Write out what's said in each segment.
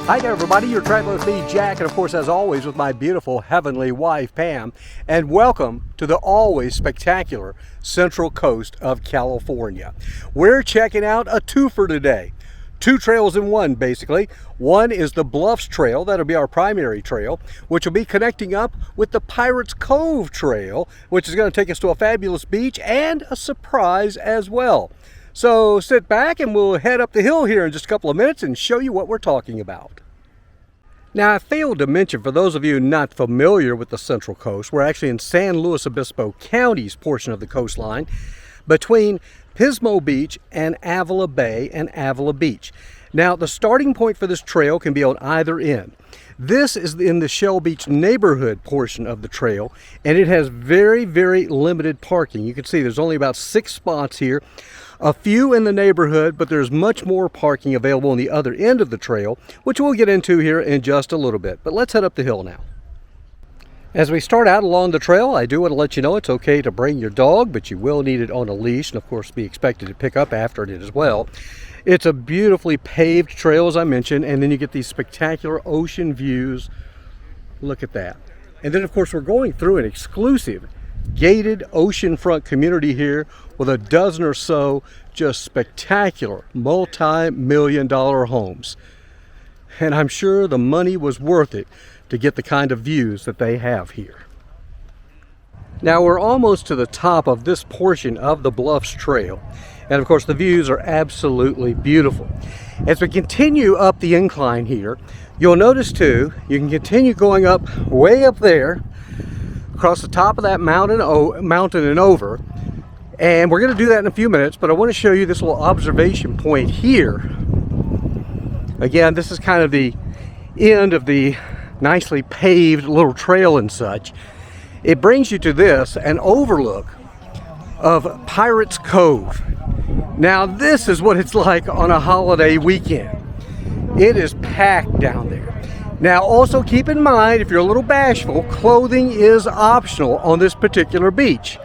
Hi there, everybody. You're traveling with me, Jack, and of course, as always, with my beautiful heavenly wife, Pam. And welcome to the always spectacular Central Coast of California. We're checking out a twofer today. Two trails in one, basically. One is the Bluffs Trail, that'll be our primary trail, which will be connecting up with the Pirates Cove Trail, which is going to take us to a fabulous beach and a surprise as well. So sit back and we'll head up the hill here in just a couple of minutes and show you what we're talking about. Now, I failed to mention, for those of you not familiar with the Central Coast, we're actually in San Luis Obispo County's portion of the coastline between Pismo Beach and Avila Bay and Avila Beach. Now, the starting point for this trail can be on either end. This is in the Shell Beach neighborhood portion of the trail, and it has very, very limited parking. You can see there's only about 6 spots here. A few in the neighborhood, but there's much more parking available on the other end of the trail, which we'll get into here in just a little bit. But let's head up the hill now. As we start out along the trail, I do want to let you know it's okay to bring your dog, but you will need it on a leash, and of course be expected to pick up after it as well. It's a beautifully paved trail, as I mentioned, and then you get these spectacular ocean views. Look at that. And then of course we're going through an exclusive gated oceanfront community here with a dozen or so just spectacular multi-million-dollar homes. And I'm sure the money was worth it to get the kind of views that they have here. Now we're almost to the top of this portion of the Bluffs Trail, and of course the views are absolutely beautiful. As we continue up the incline here, you'll notice too, you can continue going up way up there across the top of that mountain and over, and we're going to do that in a few minutes, but I want to show you this little observation point here. Again, this is kind of the end of the nicely paved little trail and such. It brings you to this, an overlook of Pirates Cove. Now this is what it's like on a holiday weekend. It is packed down there. Now also keep in mind, if you're a little bashful, clothing is optional on this particular beach.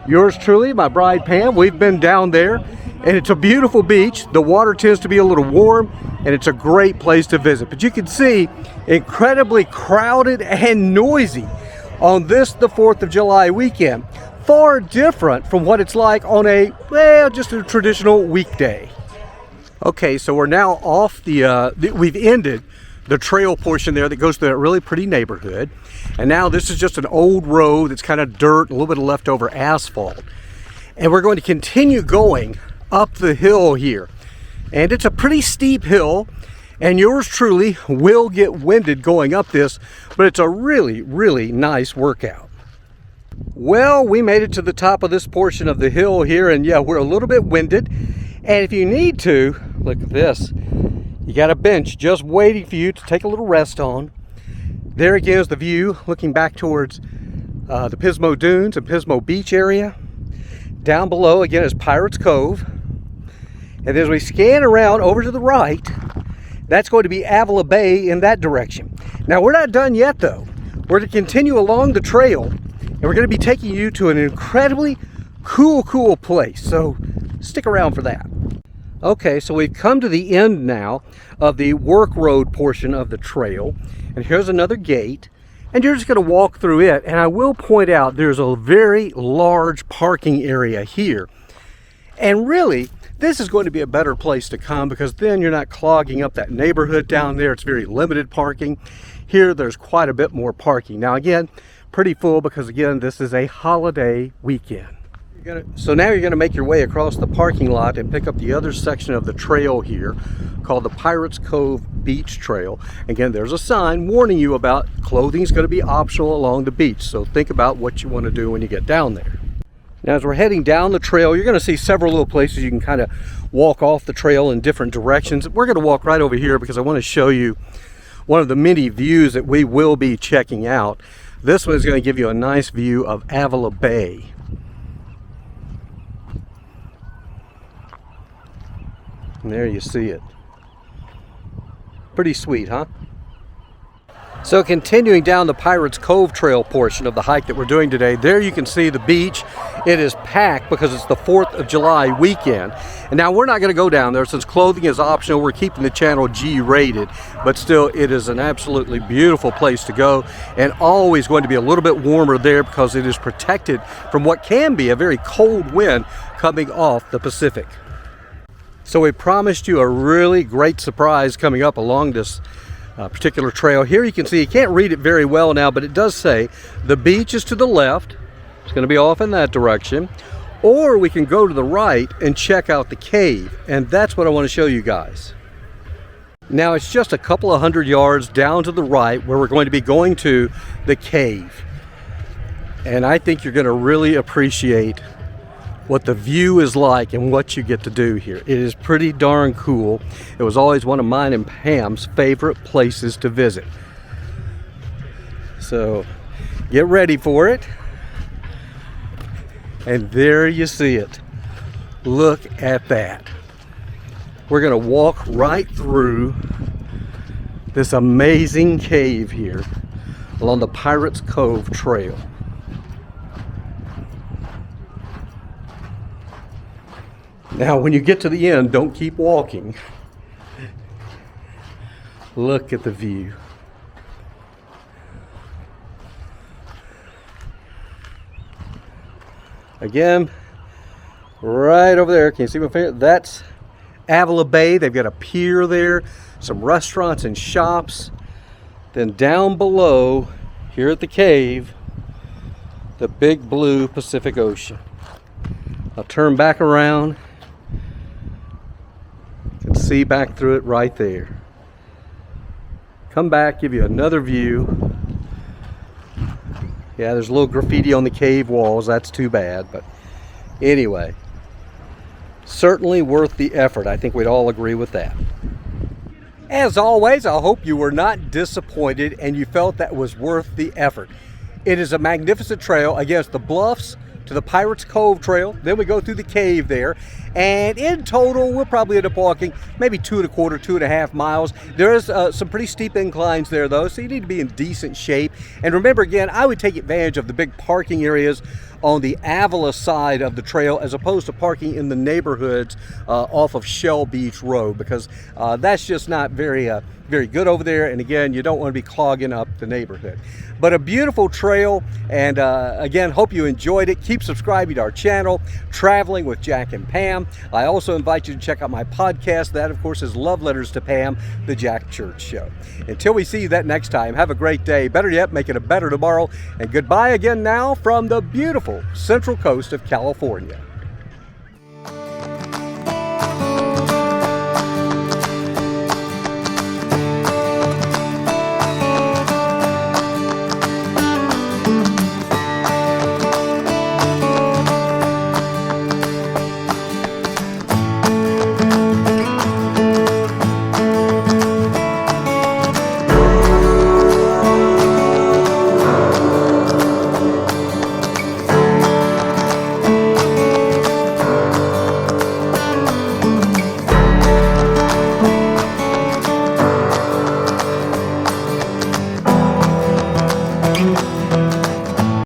Yours truly, my bride Pam, we've been down there, and it's a beautiful beach. The water tends to be a little warm, and it's a great place to visit. But you can see, incredibly crowded and noisy on this, the 4th of July weekend. Far different from what it's like on a, well, just a traditional weekday. Okay, so we're now off we've ended the trail portion there that goes through that really pretty neighborhood. And now this is just an old road that's kind of dirt, a little bit of leftover asphalt. And we're going to continue going up the hill here. And it's a pretty steep hill, and yours truly will get winded going up this, but it's a really, really nice workout. Well, we made it to the top of this portion of the hill here, and yeah, we're a little bit winded. And if you need to, look at this. You got a bench just waiting for you to take a little rest on. There again is the view looking back towards the Pismo Dunes and Pismo Beach area. Down below again is Pirates Cove. And as we scan around over to the right, that's going to be Avila Bay in that direction. Now we're not done yet though. We're to continue along the trail, and we're going to be taking you to an incredibly cool place. So stick around for that. Okay, so we've come to the end now of the work road portion of the trail, and here's another gate, and you're just going to walk through it. And I will point out there's a very large parking area here, and really this is going to be a better place to come because then you're not clogging up that neighborhood down there. It's very limited parking. Here there's quite a bit more parking. Now again, pretty full because again this is a holiday weekend. So now you're going to make your way across the parking lot and pick up the other section of the trail here called the Pirates Cove Beach Trail. Again, there's a sign warning you about clothing is going to be optional along the beach, so think about what you want to do when you get down there. Now as we're heading down the trail, you're going to see several little places you can kind of walk off the trail in different directions. We're going to walk right over here because I want to show you one of the many views that we will be checking out. This one is going to give you a nice view of Avila Bay. And there you see it. Pretty sweet, huh? So continuing down the Pirates Cove Trail portion of the hike that we're doing today, there you can see the beach It is packed because it's the 4th of July weekend. And now we're not going to go down there since clothing is optional. We're keeping the channel G rated, but still it is an absolutely beautiful place to go, and always going to be a little bit warmer there because it is protected from what can be a very cold wind coming off the Pacific. So we promised you a really great surprise coming up along this particular trail. Here you can see, you can't read it very well now, but it does say the beach is to the left. It's going to be off in that direction. Or we can go to the right and check out the cave, and that's what I want to show you guys. Now it's just a couple of 100 yards down to the right where we're going to be going to the cave. And I think you're going to really appreciate what the view is like and what you get to do here. It is pretty darn cool. It was always one of mine and Pam's favorite places to visit. So get ready for it. And there you see it. Look at that. We're gonna walk right through this amazing cave here along the Pirates Cove Trail. Now, when you get to the end, don't keep walking. Look at the view. Again, right over there, can you see my finger? That's Avila Bay. They've got a pier there, some restaurants and shops. Then down below, here at the cave, the big blue Pacific Ocean. I'll turn back around. You can see back through it right there. Come back, give you another view. Yeah, there's a little graffiti on the cave walls. That's too bad, but anyway, certainly worth the effort. I think we'd all agree with that. As always, I hope you were not disappointed and you felt that was worth the effort. It is a magnificent trail against the bluffs to the Pirates Cove Trail. Then we go through the cave there, and in total we'll probably end up walking maybe 2.25, 2.5 miles. There is some pretty steep inclines there though, so you need to be in decent shape. And remember, again, I would take advantage of the big parking areas on the Avila side of the trail as opposed to parking in the neighborhoods off of Shell Beach Road, because that's just not very good over there, and again, you don't want to be clogging up the neighborhood. But a beautiful trail, and again, hope you enjoyed it. Keep subscribing to our channel, Traveling with Jack and Pam. I also invite you to check out my podcast. That, of course, is Love Letters to Pam, the Jack Church Show. Until we see you that next time, have a great day. Better yet, make it a better tomorrow. And goodbye again now from the beautiful Central Coast of California.